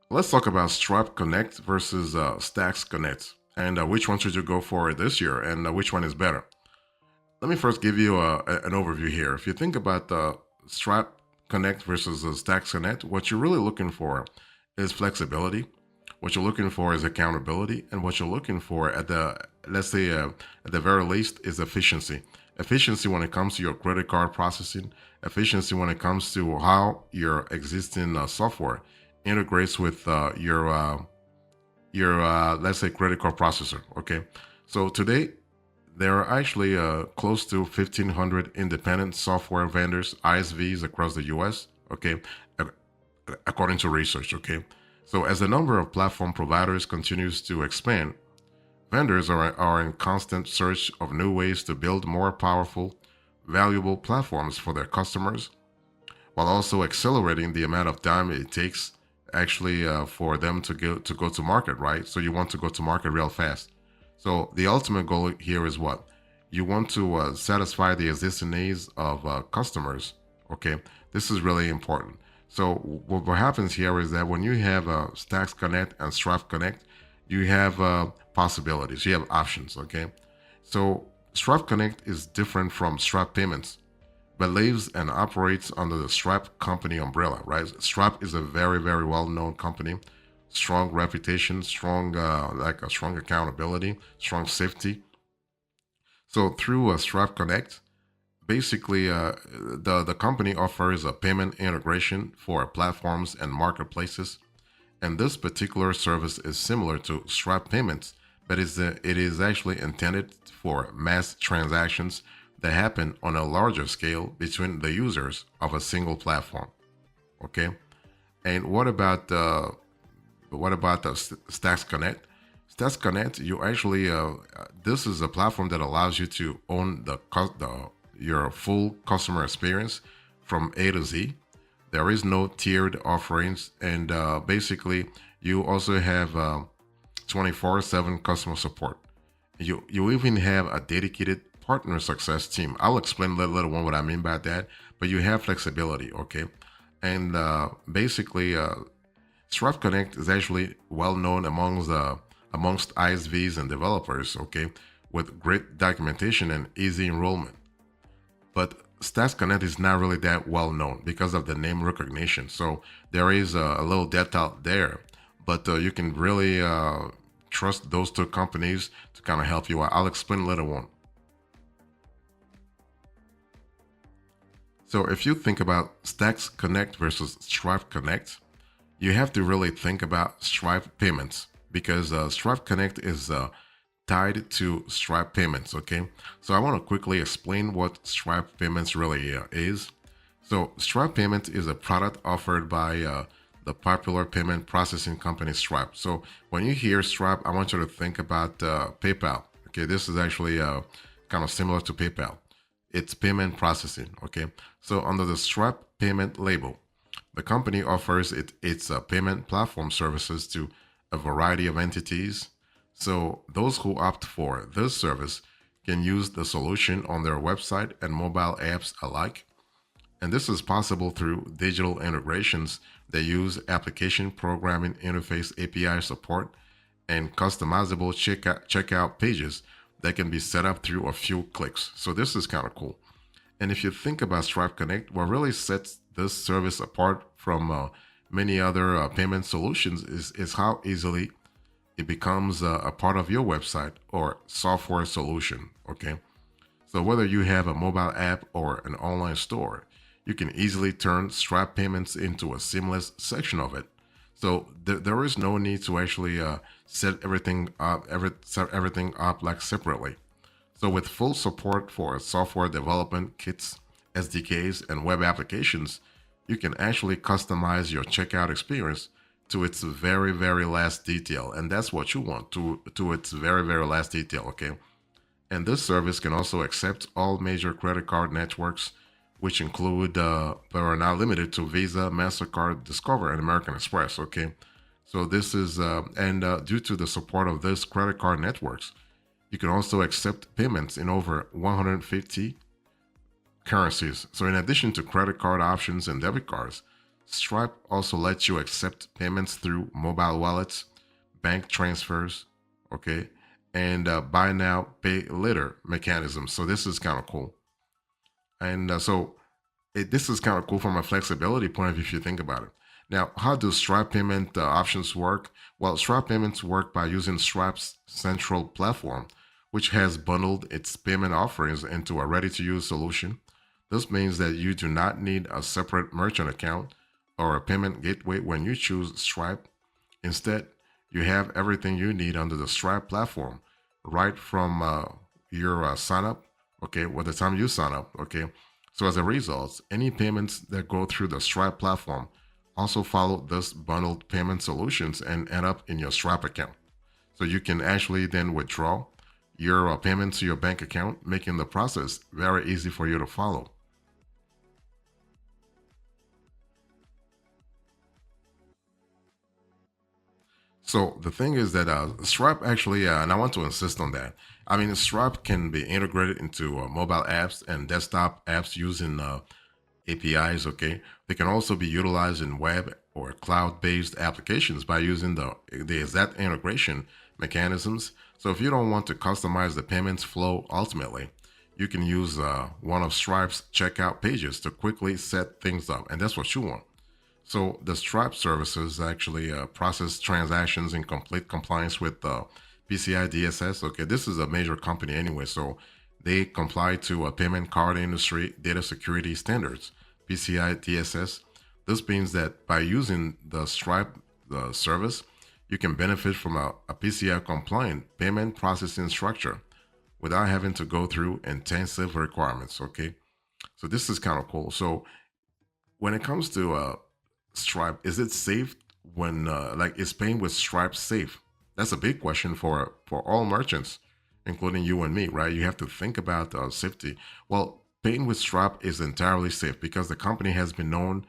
Let's talk about Stripe Connect versus Stax Connect, and which one should you go for this year, and which one is better. Let me first give you an overview here. If you think about Stripe Connect versus Stax Connect, what you're really looking for is flexibility. What you're looking for is accountability, and what you're looking for at the let's say at the very least is efficiency. Efficiency when it comes to your credit card processing, efficiency when it comes to how your existing software integrates with your let's say credit card processor. Okay, so today there are actually close to 1,500 independent software vendors, ISVs, across the US, okay, according to research, okay? So as the number of platform providers continues to expand, vendors are in constant search of new ways to build more powerful, valuable platforms for their customers, while also accelerating the amount of time it takes actually for them to go to market, right? So you want to go to market real fast. So the ultimate goal here is what? You want to satisfy the existing needs of customers. Okay, this is really important. So what happens here is that when you have Stax Connect and Stripe Connect, you have possibilities. You have options. Okay, so Stripe Connect is different from Stripe Payments, but lives and operates under the Stripe company umbrella. Right? Stripe is a very well-known company, strong reputation, strong like a strong accountability, strong safety. So through Stripe Connect, basically the company offers a payment integration for platforms and marketplaces, and this particular service is similar to Stripe Payments, but it is actually intended for mass transactions that happen on a larger scale between the users of a single platform. Okay, and what about the Stax Connect? Stax Connect, you actually this is a platform that allows you to own your full customer experience from A to Z. There is no tiered offerings, and basically you also have 24/7 customer support. You even have a dedicated partner success team. I'll explain later on what I mean by that, but you have flexibility, okay? And basically, Stripe Connect is actually well known amongst ISVs and developers, okay, with great documentation and easy enrollment. But Stats Connect is not really that well known because of the name recognition. So there is a little depth out there, but you can really trust those two companies to kind of help you out. I'll explain later on. So if you think about Stacks Connect versus Stripe Connect, you have to really think about Stripe payments because Stripe Connect is tied to Stripe payments. Okay, so I want to quickly explain what Stripe payments really is. So Stripe payment is a product offered by the popular payment processing company Stripe. So when you hear Stripe, I want you to think about PayPal. Okay, this is actually kind of similar to PayPal. It's payment processing. Okay, so under the Stripe payment label, the company offers its payment platform services to a variety of entities. So those who opt for this service can use the solution on their website and mobile apps alike. And this is possible through digital integrations that use application programming interface API support and customizable checkout pages that can be set up through a few clicks. So this is kind of cool. And if you think about Stripe Connect, what really sets this service apart from many other payment solutions is how easily it becomes a part of your website or software solution. Okay. So whether you have a mobile app or an online store, you can easily turn Stripe payments into a seamless section of it. So there is no need to actually set everything up like separately. So with full support for software development kits, SDKs, and web applications, you can actually customize your checkout experience to its very last detail, and that's what you want, to its very last detail. Okay, and this service can also accept all major credit card networks, which include but are not limited to Visa, MasterCard, Discover, and American Express. Okay, so this is and due to the support of this credit card networks, you can also accept payments in over 150 currencies. So in addition to credit card options and debit cards, Stripe also lets you accept payments through mobile wallets, bank transfers, okay, and buy now, pay later mechanisms. So this is kind of cool. And this is kind of cool from a flexibility point of view if you think about it. Now, how do Stripe payment options work? Well, Stripe payments work by using Stripe's central platform, which has bundled its payment offerings into a ready to use solution. This means that you do not need a separate merchant account or a payment gateway when you choose Stripe. Instead, you have everything you need under the Stripe platform right from your sign up, okay, well, the time you sign up, okay. So as a result, any payments that go through the Stripe platform also follow this bundled payment solutions and end up in your Stripe account. So you can actually then withdraw your payment to your bank account, making the process very easy for you to follow. So the thing is that Stripe actually, and I want to insist on that. I mean, Stripe can be integrated into mobile apps and desktop apps using APIs. Okay, they can also be utilized in web or cloud-based applications by using the exact integration mechanisms. So if you don't want to customize the payments flow ultimately, you can use one of Stripe's checkout pages to quickly set things up, and that's what you want. So the Stripe services actually process transactions in complete compliance with PCI DSS. Okay, this is a major company anyway, so they comply to payment card industry data security standards, PCI DSS. This means that by using the Stripe service, you can benefit from a PCI compliant payment processing structure without having to go through intensive requirements. Okay, so this is kind of cool. So when it comes to Stripe, is it safe when like is paying with Stripe safe? That's a big question for all merchants, including you and me, right? You have to think about safety. Well, paying with Stripe is entirely safe because the company has been known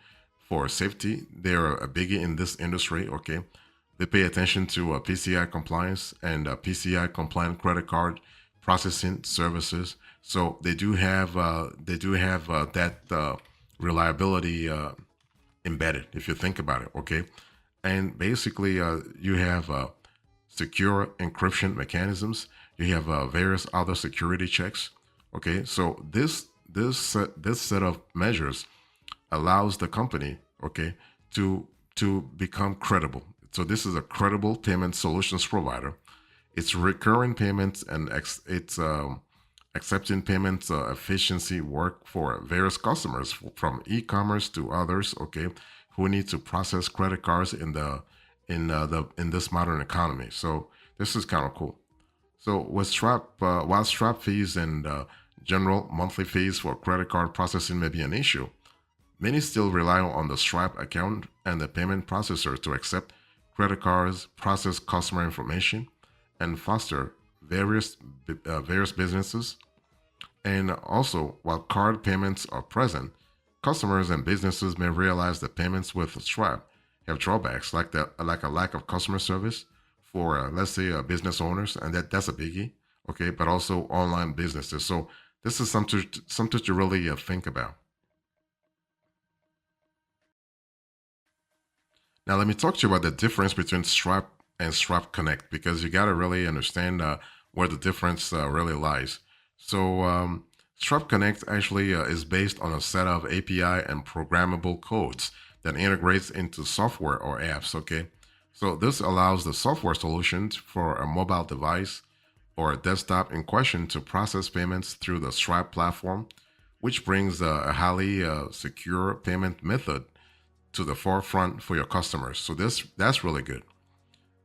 for safety. They're a biggie in this industry. Okay, they pay attention to PCI compliance and PCI compliant credit card processing services. So they do have that reliability embedded if you think about it. Okay, and basically you have secure encryption mechanisms. You have various other security checks. Okay, so this set of measures allows the company, okay, to become credible. So this is a credible payment solutions provider. It's recurring payments and it's accepting payments efficiency work for various customers from e-commerce to others, okay, who need to process credit cards in this modern economy. So this is kind of cool. So with while Stripe fees and general monthly fees for credit card processing may be an issue, many still rely on the Stripe account and the payment processor to accept credit cards, process customer information, and foster various businesses. And also, while card payments are present, customers and businesses may realize that payments with Stripe have drawbacks like a lack of customer service for let's say business owners, and that's a biggie. Okay, but also online businesses. So this is something to really think about. Now, let me talk to you about the difference between Stripe and Stripe Connect because you got to really understand where the difference really lies. So, Stripe Connect actually is based on a set of API and programmable codes that integrates into software or apps. Okay, so this allows the software solutions for a mobile device or a desktop in question to process payments through the Stripe platform, which brings a highly secure payment method to the forefront for your customers. So that's really good.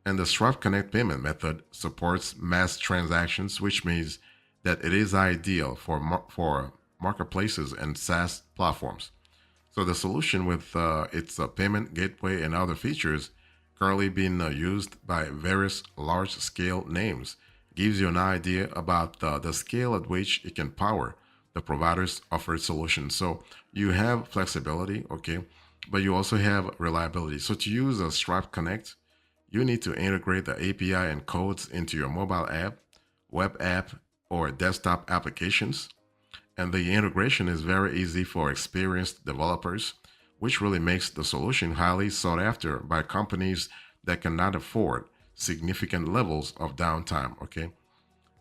And the Stripe Connect payment method supports mass transactions, which means that it is ideal for marketplaces and SaaS platforms. So the solution with its payment gateway and other features currently being used by various large-scale names gives you an idea about the scale at which it can power the provider's offered solution. So you have flexibility, okay, but you also have reliability. So to use a Stripe Connect, you need to integrate the API and codes into your mobile app, web app, or desktop applications. And the integration is very easy for experienced developers, which really makes the solution highly sought after by companies that cannot afford significant levels of downtime. Okay.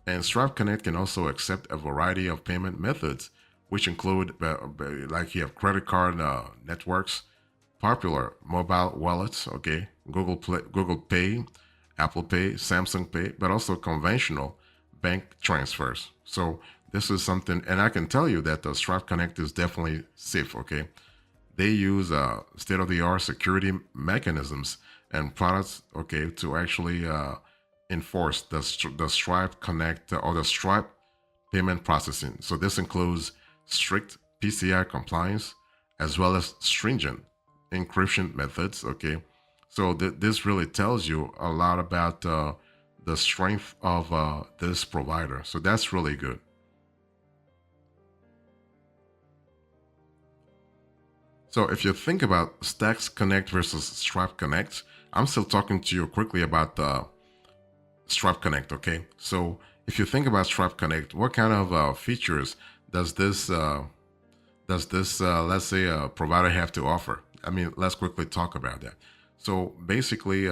And Stripe Connect can also accept a variety of payment methods, which include like you have credit card networks, popular mobile wallets, okay, Google Pay, Apple Pay, Samsung Pay, but also conventional bank transfers. So this is something, and I can tell you that the Stripe Connect is definitely safe. Okay, they use state-of-the-art security mechanisms and products, okay, to actually enforce the Stripe Connect or the Stripe payment processing. So this includes strict PCI compliance as well as stringent encryption methods. Okay, so this really tells you a lot about the strength of this provider. So that's really good. So if you think about Stax Connect versus Stripe Connect, I'm still talking to you quickly about the Stripe Connect. Okay, so if you think about Stripe Connect, what kind of features does this let's say provider have to offer? I mean, let's quickly talk about that. So basically,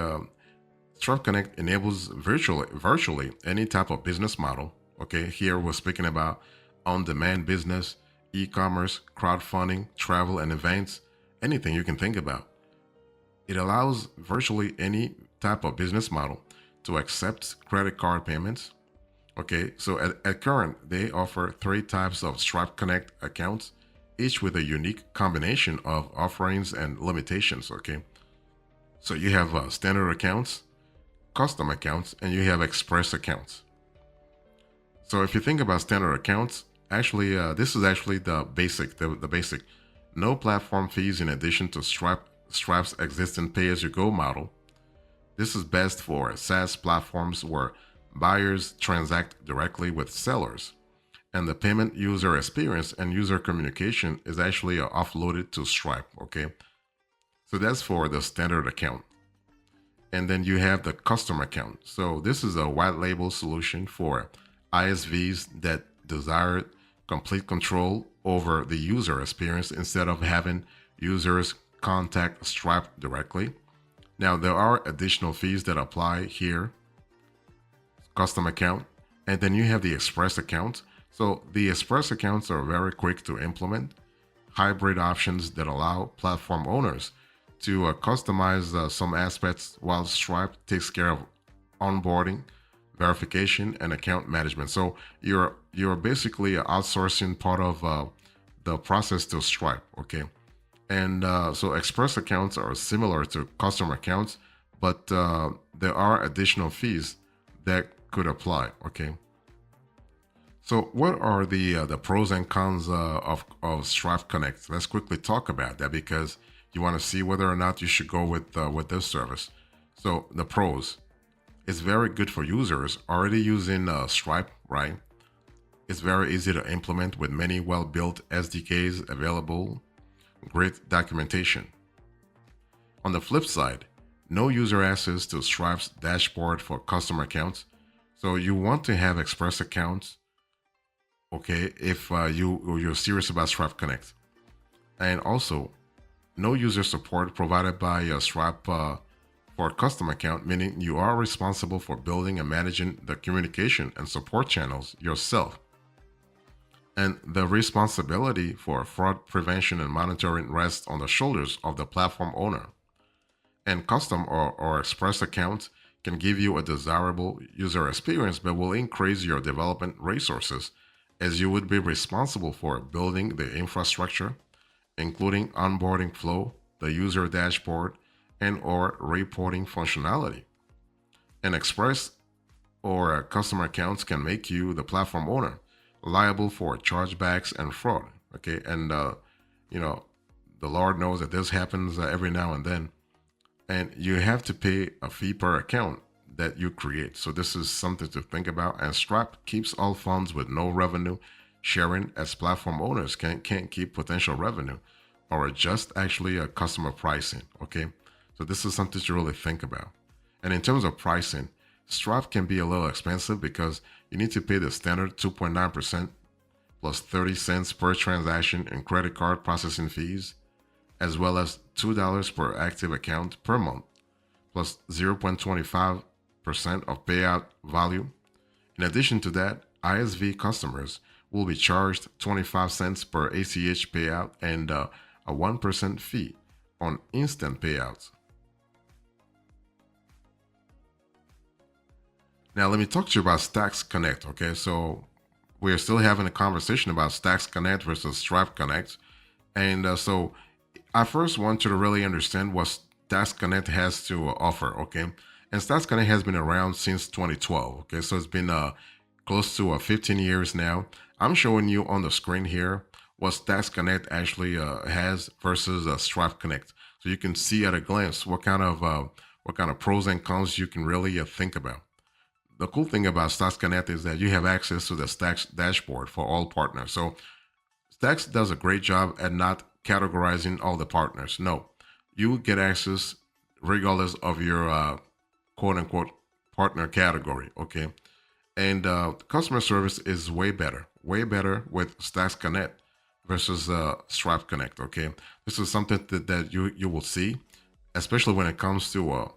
Stripe Connect enables virtually any type of business model. Okay, here we're speaking about on-demand business, e-commerce, crowdfunding, travel and events, anything you can think about. It allows virtually any type of business model to accept credit card payments. Okay, so at current, they offer three types of Stripe Connect accounts, each with a unique combination of offerings and limitations. Okay, so you have standard accounts, custom accounts, and you have express accounts. So if you think about standard accounts, actually, this is actually the basic, the basic. No platform fees in addition to Stripe's existing pay-as-you-go model. This is best for SaaS platforms where buyers transact directly with sellers, and the payment user experience and user communication is actually offloaded to Stripe. Okay, so that's for the standard account. And then you have the custom account. So this is a white label solution for ISVs that desire complete control over the user experience instead of having users contact Stripe directly. Now, there are additional fees that apply here. Custom account, and then you have the express account. So the express accounts are very quick to implement, hybrid options that allow platform owners to customize some aspects while Stripe takes care of onboarding, verification, and account management. So you're basically outsourcing part of the process to Stripe. Okay, and so express accounts are similar to custom accounts, but there are additional fees that could apply. Okay, so what are the pros and cons of Stripe Connect? Let's quickly talk about that because you want to see whether or not you should go with this service. So the pros: it's very good for users already using Stripe, right? It's very easy to implement with many well-built SDKs available. Great documentation. On the flip side, no user access to Stripe's dashboard for custom accounts. So you want to have express accounts, okay, if you're serious about Stripe Connect. And also, no user support provided by Stripe for a custom account, meaning you are responsible for building and managing the communication and support channels yourself. And the responsibility for fraud prevention and monitoring rests on the shoulders of the platform owner. And custom or express accounts can give you a desirable user experience, but will increase your development resources as you would be responsible for building the infrastructure, including onboarding flow, the user dashboard, and or reporting functionality. And express or customer accounts can make you, the platform owner, liable for chargebacks and fraud. Okay, and you know, the Lord knows that this happens every now and then, and you have to pay a fee per account that you create. So this is something to think about. And Stripe keeps all funds with no revenue sharing, as platform owners can't keep potential revenue or adjust actually a customer pricing. Okay, so this is something to really think about. And in terms of pricing, Stripe can be a little expensive because you need to pay the standard 2.9% plus 30 cents per transaction in credit card processing fees. as well as $2 per active account per month, plus 0.25% of payout value. In addition to that, ISV customers will be charged 25 cents per ACH payout and a 1% fee on instant payouts. Now, let me talk to you about Stax Connect. Okay, so we're still having a conversation about Stax Connect versus Stripe Connect. And so I first want you to really understand what Stax Connect has to offer. Okay, and Stax Connect has been around since 2012. Okay, so it's been close to 15 years now. I'm showing you on the screen here what Stax Connect actually has versus Stripe Connect, so you can see at a glance what kind of pros and cons you can really think about. The cool thing about Stax Connect is that you have access to the Stax dashboard for all partners. So Stax does a great job at not categorizing all the partners. No, you get access regardless of your quote unquote partner category. Okay. And customer service is way better with Stax Connect versus Stripe Connect. Okay. This is something that you will see, especially when it comes to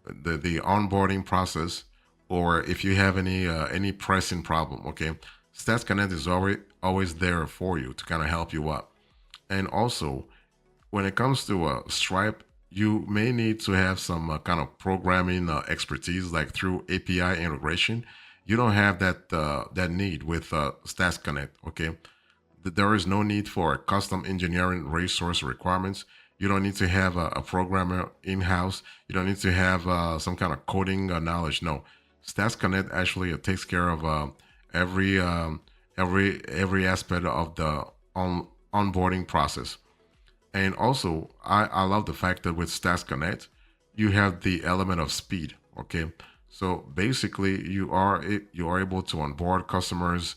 the onboarding process, or if you have any pressing problem. Okay. Stats Connect is always there for you to kind of help you out. And also, when it comes to Stripe, you may need to have some kind of programming expertise, like through API integration. You don't have that need with Stats Connect. Okay, there is no need for custom engineering resource requirements. You don't need to have a programmer in house. You don't need to have some kind of coding knowledge. No, Stats Connect actually takes care of every every aspect of the onboarding process. And also, I love the fact that with Stats Connect, you have the element of speed. Okay, so basically, you are able to onboard customers,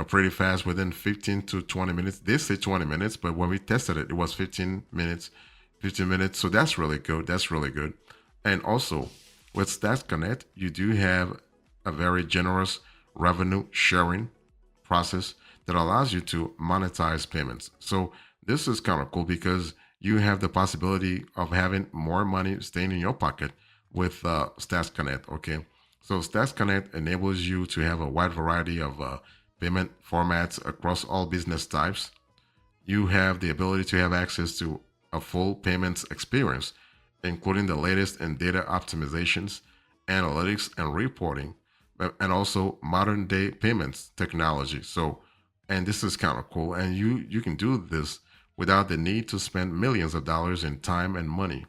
pretty fast within 15 to 20 minutes. They say 20 minutes, but when we tested it, it was 15 minutes. 15 minutes. So that's really good. That's really good. And also, with Stats Connect, you do have a very generous revenue sharing process that allows you to monetize payments. So this is kind of cool because you have the possibility of having more money staying in your pocket with Stats Connect. Okay, so Stats Connect enables you to have a wide variety of payment formats across all business types. You have the ability to have access to a full payments experience, including the latest in data optimizations, analytics, and reporting, and also modern day payments technology. So, and this is kind of cool. And you can do this without the need to spend millions of dollars in time and money.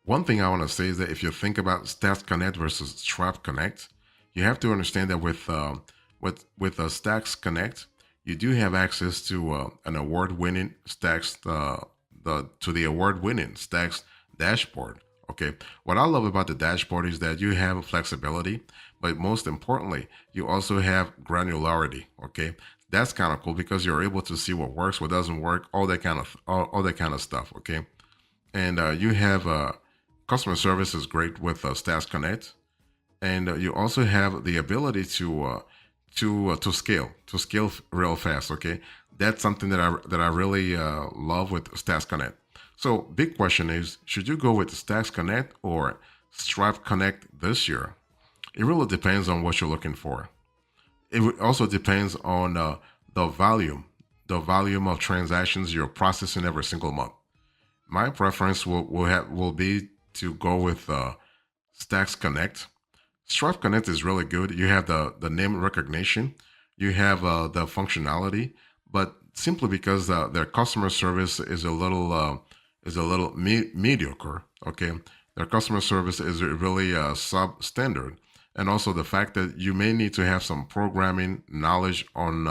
One thing I want to say is that if you think about Stats Connect versus Stripe Connect, you have to understand that with Stacks Connect, you do have access to an award-winning Stacks to the award-winning Stacks dashboard. Okay, what I love about the dashboard is that you have flexibility, but most importantly, you also have granularity. Okay, that's kind of cool because you're able to see what works, what doesn't work, all that kind of stuff. Okay, and you have customer service is great with Stacks Connect, and you also have the ability to scale real fast. Okay, that's something that I really love with Stats Connect. So big question is, should you go with Stats Connect or Stripe Connect this year? It really depends on what you're looking for. Also depends on the volume of transactions you're processing every single month. My preference will be to go with Stacks Connect. Stripe Connect is really good. You have the name recognition, you have the functionality, but simply because their customer service is a little mediocre. Okay, their customer service is really substandard, and also the fact that you may need to have some programming knowledge in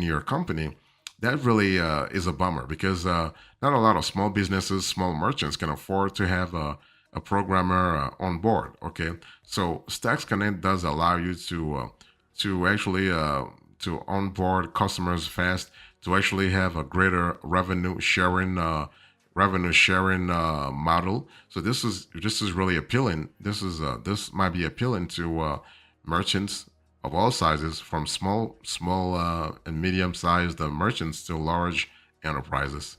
your company. That really is a bummer because not a lot of small businesses, small merchants can afford to have a programmer on board. Okay, so Stacks Connect does allow you to actually to onboard customers fast, to actually have a greater revenue sharing model. So this is really appealing. This might be appealing to merchants of all sizes, from small and medium-sized merchants to large enterprises.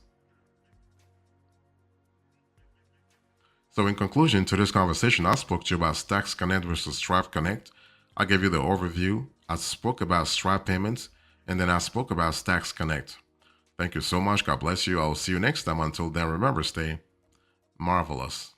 So, in conclusion to this conversation, I spoke to you about Stax Connect versus Stripe Connect. I gave you the overview. I spoke about Stripe payments, and then I spoke about Stax Connect. Thank you so much. God bless you. I'll see you next time. Until then, remember, stay marvelous.